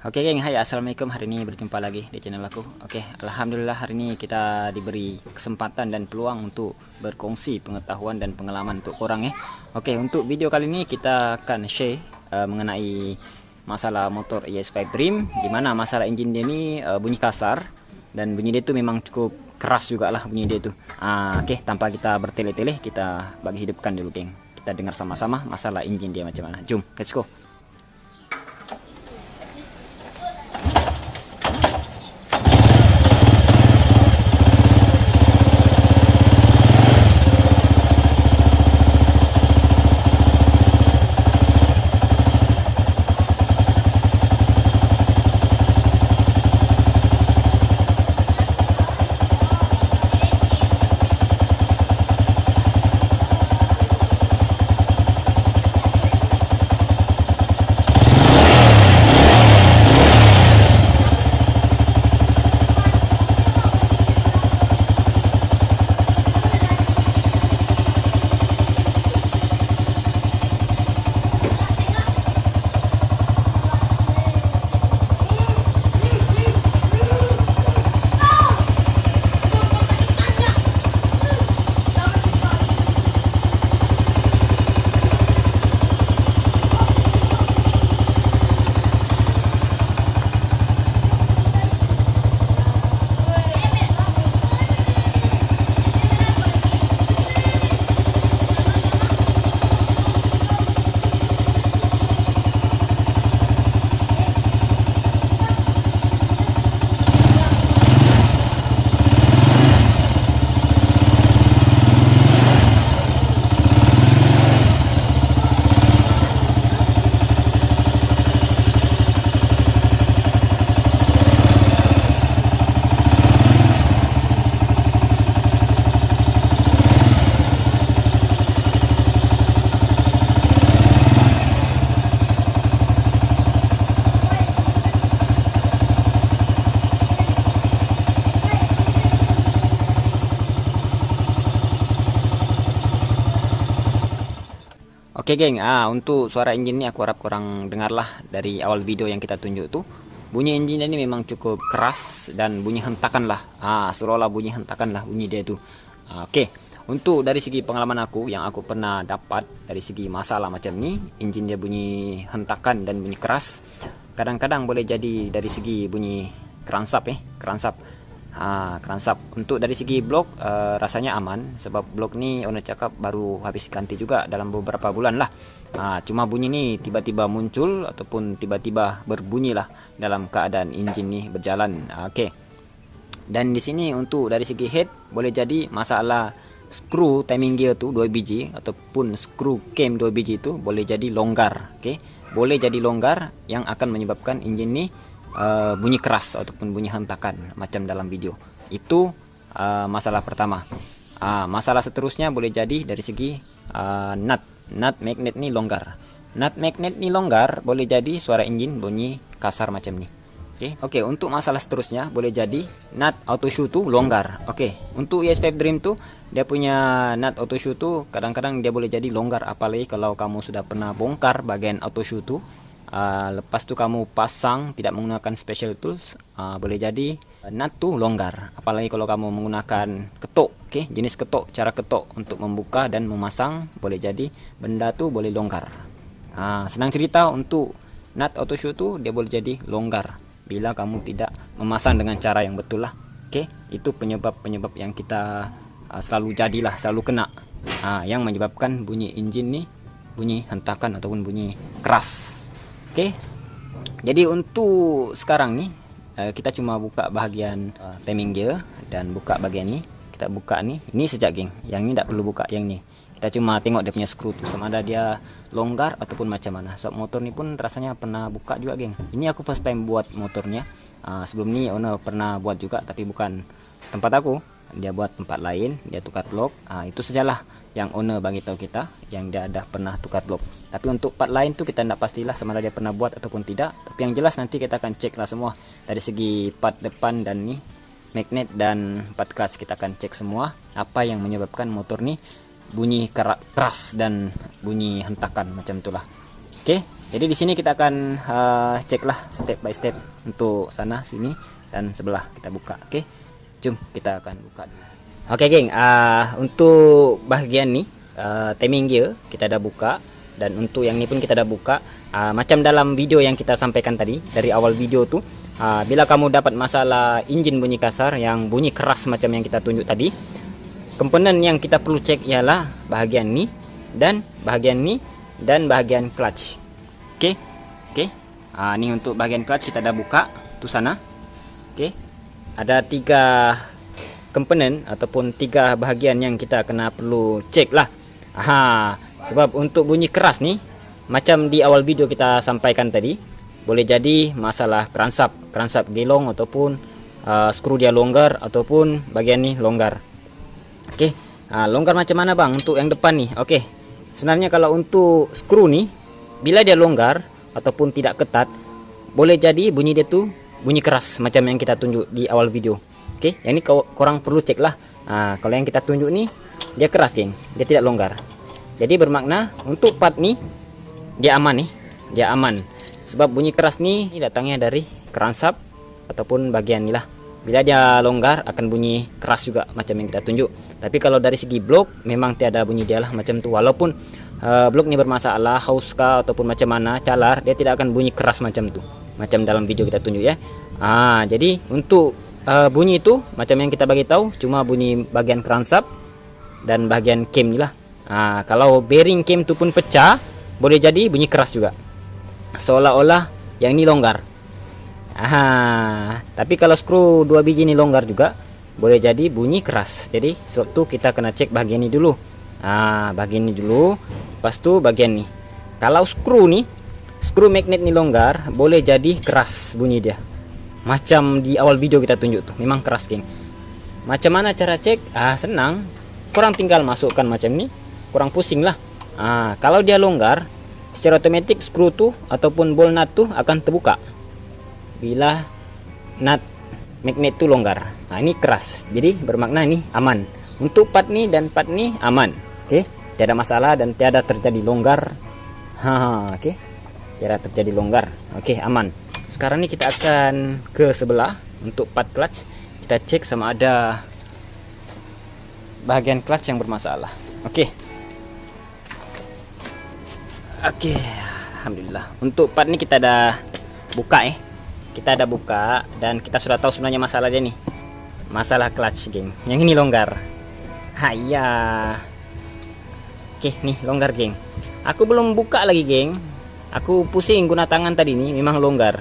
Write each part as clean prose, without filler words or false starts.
Oke geng, hai assalamualaikum. Hari ini berjumpa lagi di channel aku. Oke, alhamdulillah hari ini kita diberi kesempatan dan peluang untuk berkongsi pengetahuan dan pengalaman untuk orang ya. Oke, untuk video kali ini kita akan share mengenai masalah motor ES5 Dream, dimana masalah engine dia ini bunyi kasar dan bunyi dia itu memang cukup keras juga lah bunyi dia itu. Oke, tanpa kita bertele-tele, kita bagi hidupkan dulu geng. Kita dengar sama-sama masalah engine dia macam mana. Jom, let's go. Oke geng, untuk suara engine ini aku harap kurang dengarlah dari awal video yang kita tunjuk tuh. Bunyi engine ini memang cukup keras dan bunyi hentakan lah. Seolah-olah bunyi hentakan lah bunyi dia itu. Oke, untuk dari segi pengalaman aku yang aku pernah dapat dari segi masalah macam ini, engine dia bunyi hentakan dan bunyi keras. Kadang-kadang boleh jadi dari segi bunyi keransap keransap. Keransap. Untuk dari segi blok rasanya aman, sebab blok ni owner cakap baru habis ganti juga dalam beberapa bulan lah. Cuma bunyi ni tiba-tiba muncul ataupun tiba-tiba berbunyi lah dalam keadaan engine ni berjalan. Oke. Dan di sini untuk dari segi head boleh jadi masalah screw timing gear tu 2 biji ataupun screw cam 2 biji itu boleh jadi longgar. Oke. Boleh jadi longgar yang akan menyebabkan engine ni bunyi keras ataupun bunyi hentakan macam dalam video. Itu masalah pertama. Masalah seterusnya boleh jadi dari segi nut magnet ni longgar. Nut magnet ni longgar boleh jadi suara engine bunyi kasar macam ni. Oke, untuk masalah seterusnya boleh jadi nut auto shoe tu longgar. Oke, untuk ES5 Dream tu dia punya nut auto shoe tu kadang-kadang dia boleh jadi longgar, apalagi kalau kamu sudah pernah bongkar bagian auto shoe tu. Lepas tu kamu pasang tidak menggunakan special tools, boleh jadi nut tu longgar, apalagi kalau kamu menggunakan ketuk. Jenis ketuk, cara ketuk untuk membuka dan memasang boleh jadi benda tu boleh longgar. Senang cerita, untuk nut auto shoe tu dia boleh jadi longgar bila kamu tidak memasang dengan cara yang betul lah. Itu penyebab-penyebab yang kita selalu jadilah, selalu kena, yang menyebabkan bunyi engine ni bunyi hentakan ataupun bunyi keras. Jadi untuk sekarang nih kita cuma buka bahagian timing gear dan buka bagian ini. Kita buka nih, ini sejak geng. Yang ini tidak perlu buka yang ini. Kita cuma tengok dia punya screw tuh sama ada dia longgar ataupun macam mana. So motor ini pun rasanya pernah buka juga geng. Ini aku first time buat motornya. Sebelum ini owner pernah buat juga tapi bukan tempat aku. Dia buat tempat lain, dia tukar blok. Itu sajalah yang owner bagi tahu kita yang dia ada pernah tukar blok. Tapi untuk part lain tu kita tidak pastilah sama ada dia pernah buat ataupun tidak. Tapi yang jelas nanti kita akan cek lah semua dari segi part depan dan ni magnet dan part clutch. Kita akan cek semua apa yang menyebabkan motor ni bunyi keras dan bunyi hentakan macam itulah. Oke, jadi di sini kita akan cek lah step by step untuk sana sini dan sebelah kita buka. Oke, jom kita akan buka dulu. Oke geng, untuk bagian nih timing gear kita udah buka, dan untuk yang ini pun kita udah buka. Macam dalam video yang kita sampaikan tadi dari awal video tuh, bila kamu dapat masalah engine bunyi kasar yang bunyi keras macam yang kita tunjuk tadi, komponen yang kita perlu cek ialah bahagian ini dan bahagian ini dan bahagian clutch. Oke. Ini untuk bahagian clutch kita udah buka tuh sana. Oke. Ada 3 komponen ataupun 3 bahagian yang kita kena perlu cek lah. Sebab untuk bunyi keras nih, macam di awal video kita sampaikan tadi, boleh jadi masalah crankshaft gelong ataupun skru dia longgar ataupun bagian ini longgar. Oke. Longgar macam mana bang untuk yang depan nih? Oke. Sebenarnya kalau untuk skru nih, bila dia longgar ataupun tidak ketat, boleh jadi bunyi dia tuh bunyi keras macam yang kita tunjuk di awal video. Oke, yang ini korang perlu cek lah. Kalau yang kita tunjuk nih dia keras geng, dia tidak longgar. Jadi bermakna untuk part nih dia aman nih, dia aman. Sebab bunyi keras nih datangnya dari crankshaft ataupun bagian inilah. Bila dia longgar akan bunyi keras juga macam yang kita tunjuk. Tapi kalau dari segi blok memang tiada bunyi dia lah macam tu. Walaupun blok ini bermasalah, house kah ataupun macam mana calar, dia tidak akan bunyi keras macam tu. Macam dalam video kita tunjuk ya. Jadi untuk bunyi itu macam yang kita bagi tahu cuma bunyi bagian crankshaft dan bagian cam ni lah. Kalau bearing cam tu pun pecah, boleh jadi bunyi keras juga. Seolah-olah yang ini longgar. Tapi kalau skru 2 biji ini longgar juga, boleh jadi bunyi keras. Jadi sebab tu kita kena cek bagian ini dulu. Bagian ini dulu, lepas tu bagian ini. Kalau skru magnet nih longgar, boleh jadi keras bunyi dia. Macam di awal video kita tunjuk tuh, memang keras geng. Macam mana cara cek? Senang. Kurang tinggal masukkan macam ini, kurang pusing lah. Kalau dia longgar, secara otomatis skru tuh ataupun ball nut tuh akan terbuka bila nut magnet tuh longgar. Ini keras, jadi bermakna ini aman. Untuk part ini dan part ini aman. Oke, tiada masalah dan tiada terjadi longgar. Oke, tiada terjadi longgar. Oke, aman. Sekarang ini kita akan ke sebelah untuk part clutch. Kita cek sama ada bagian clutch yang bermasalah. Oke, alhamdulillah. Untuk part ini kita ada buka kita ada buka dan kita sudah tahu sebenarnya masalah dia nih. Masalah clutch geng, yang ini longgar. Oke, nih longgar geng. Aku belum buka lagi geng, aku pusing guna tangan tadi nih, memang longgar.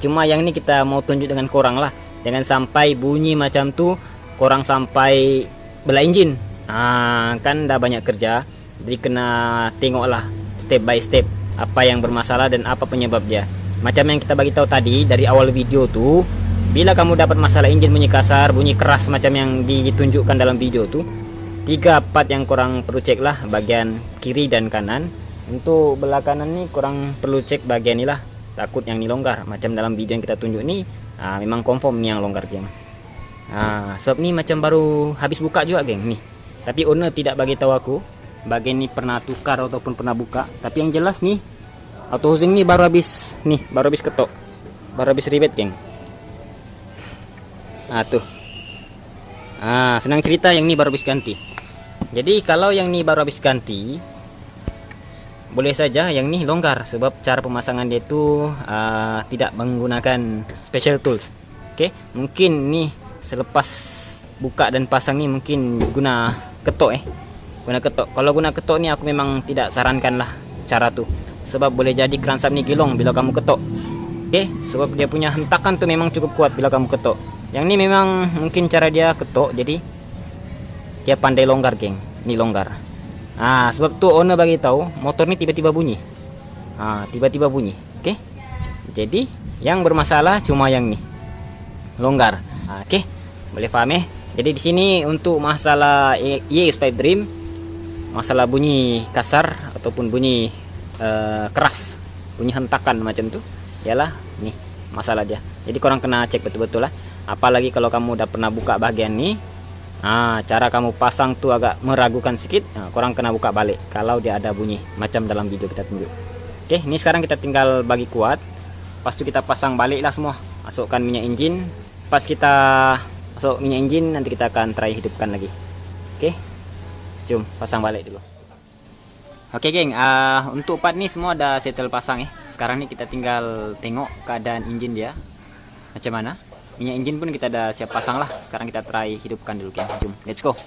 Cuma yang ini kita mau tunjuk dengan korang lah, jangan sampai bunyi macam tuh korang sampai belah engine. Kan dah banyak kerja, jadi kena tengok lah step by step apa yang bermasalah dan apa penyebab dia. Macam yang kita bagi tahu tadi dari awal video tuh, bila kamu dapat masalah engine bunyi kasar, bunyi keras macam yang ditunjukkan dalam video tuh, 3 part yang kurang perlu cek lah, bagian kiri dan kanan. Untuk belah kanan nih kurang perlu cek bagian inilah, takut yang ini longgar. Macam dalam video yang kita tunjuk nih, memang confirm nih yang longgar geng. Sebab nih macam baru habis buka juga geng nih. Tapi owner tidak bagi tahu aku bagian ini pernah tukar ataupun pernah buka. Tapi yang jelas nih auto housing ini baru habis ketok, baru habis ribet geng. Tuh. Senang cerita yang ini baru habis ganti. Jadi kalau yang ini baru habis ganti, boleh saja yang ini longgar sebab cara pemasangan dia itu tidak menggunakan special tools. Oke, mungkin nih selepas buka dan pasang nih mungkin guna ketok guna ketok. Kalau guna ketok nih aku memang tidak sarankan lah cara tuh. Sebab boleh jadi crankshaft nih gilong bila kamu ketok. Oke, sebab dia punya hentakan tuh memang cukup kuat bila kamu ketok. Yang ini memang mungkin cara dia ketok, jadi dia pandai longgar geng. Ini longgar. Sebab tuh owner bagi tahu motor ini tiba-tiba bunyi. Tiba-tiba bunyi. Oke. Jadi yang bermasalah cuma yang ini longgar. Oke, boleh paham ya. Jadi di sini untuk masalah EX5 Dream, masalah bunyi kasar ataupun bunyi keras, bunyi hentakan macam tuh, ialah nih masalah dia. Jadi korang kena cek betul-betul lah. Apalagi kalau kamu udah pernah buka bagian ini, cara kamu pasang tuh agak meragukan sedikit, korang kena buka balik kalau dia ada bunyi macam dalam video kita tunjuk. Oke, ini sekarang kita tinggal bagi kuat. Pas itu kita pasang balik lah semua. Masukkan minyak engine. Pas kita masuk minyak engine, nanti kita akan try hidupkan lagi. Oke, jom pasang balik dulu. Oke geng, untuk part ini semua udah settle pasang ya. Sekarang nih kita tinggal tengok keadaan engine dia macam mana. Minyak engine pun kita udah siap pasang lah. Sekarang kita try hidupkan dulu geng. Jom, let's go.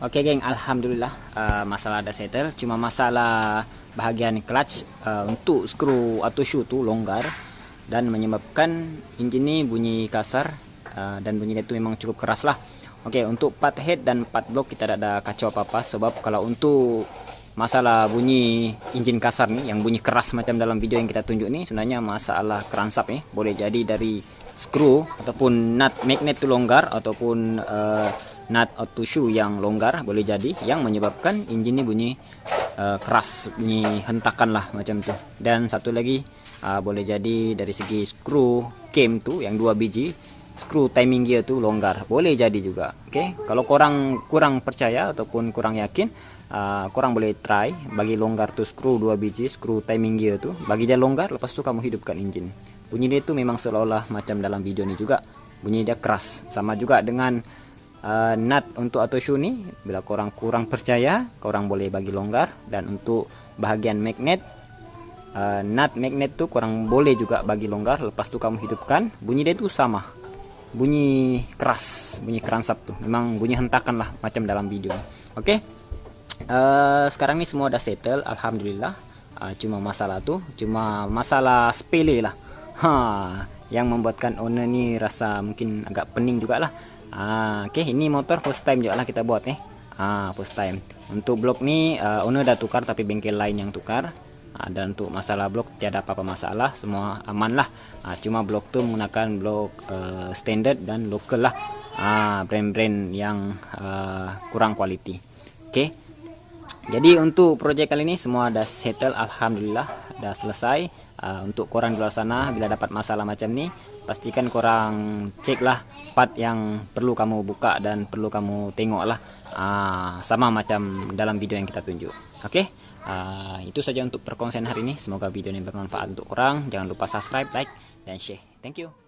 Oke geng, alhamdulillah masalah ada settle. Cuma masalah bahagian clutch untuk skru atau shoe tuh longgar dan menyebabkan engine ini bunyi kasar dan bunyinya itu memang cukup keras lah. Oke, untuk part head dan part block kita tidak ada kacau apa-apa, sebab kalau untuk masalah bunyi engine kasar nih, yang bunyi keras macam dalam video yang kita tunjuk nih, sebenarnya masalah keransap ya. Boleh jadi dari skru ataupun nut magnet itu longgar, ataupun nut atau shoe yang longgar, boleh jadi yang menyebabkan engine ini bunyi keras, bunyi hentakan lah macam itu. Dan satu lagi boleh jadi dari segi skru cam tuh yang 2 biji, skru timing gear tuh longgar, boleh jadi juga. Oke, kalau kurang percaya ataupun kurang yakin, kurang boleh try bagi longgar tuh skru 2 biji, skru timing gear tuh bagi dia longgar, lepas itu kamu hidupkan engine. Bunyi dia itu memang seolah-olah macam dalam video ini juga, bunyi dia keras. Sama juga dengan nut untuk auto shoe nih, bila kurang percaya, korang boleh bagi longgar. Dan untuk bahagian magnet, nut magnet tuh kurang boleh juga bagi longgar, lepas itu kamu hidupkan. Bunyi dia itu sama, bunyi keras, bunyi keransap tuh, memang bunyi hentakan lah macam dalam video. Oke, sekarang ini semua udah settle, alhamdulillah. Cuma masalah sepele lah, yang membuatkan owner nih rasa mungkin agak pening juga lah. Oke, ini motor first time juga lah kita buat nih. First time. Untuk blok nih owner udah tukar, tapi bengkel lain yang tukar. Dan untuk masalah blok tiada apa-apa masalah, semua aman lah. Cuma blok tuh menggunakan blok standard dan lokal lah, brand-brand yang kurang quality. Oke, jadi untuk project kali ini semua udah settle, alhamdulillah udah selesai. Untuk korang di luar sana, bila dapat masalah macam ini, pastikan korang cek lah part yang perlu kamu buka dan perlu kamu tengok lah, sama macam dalam video yang kita tunjuk. Oke, itu saja untuk perkongsian hari ini. Semoga video ini bermanfaat untuk korang. Jangan lupa subscribe, like, dan share. Thank you.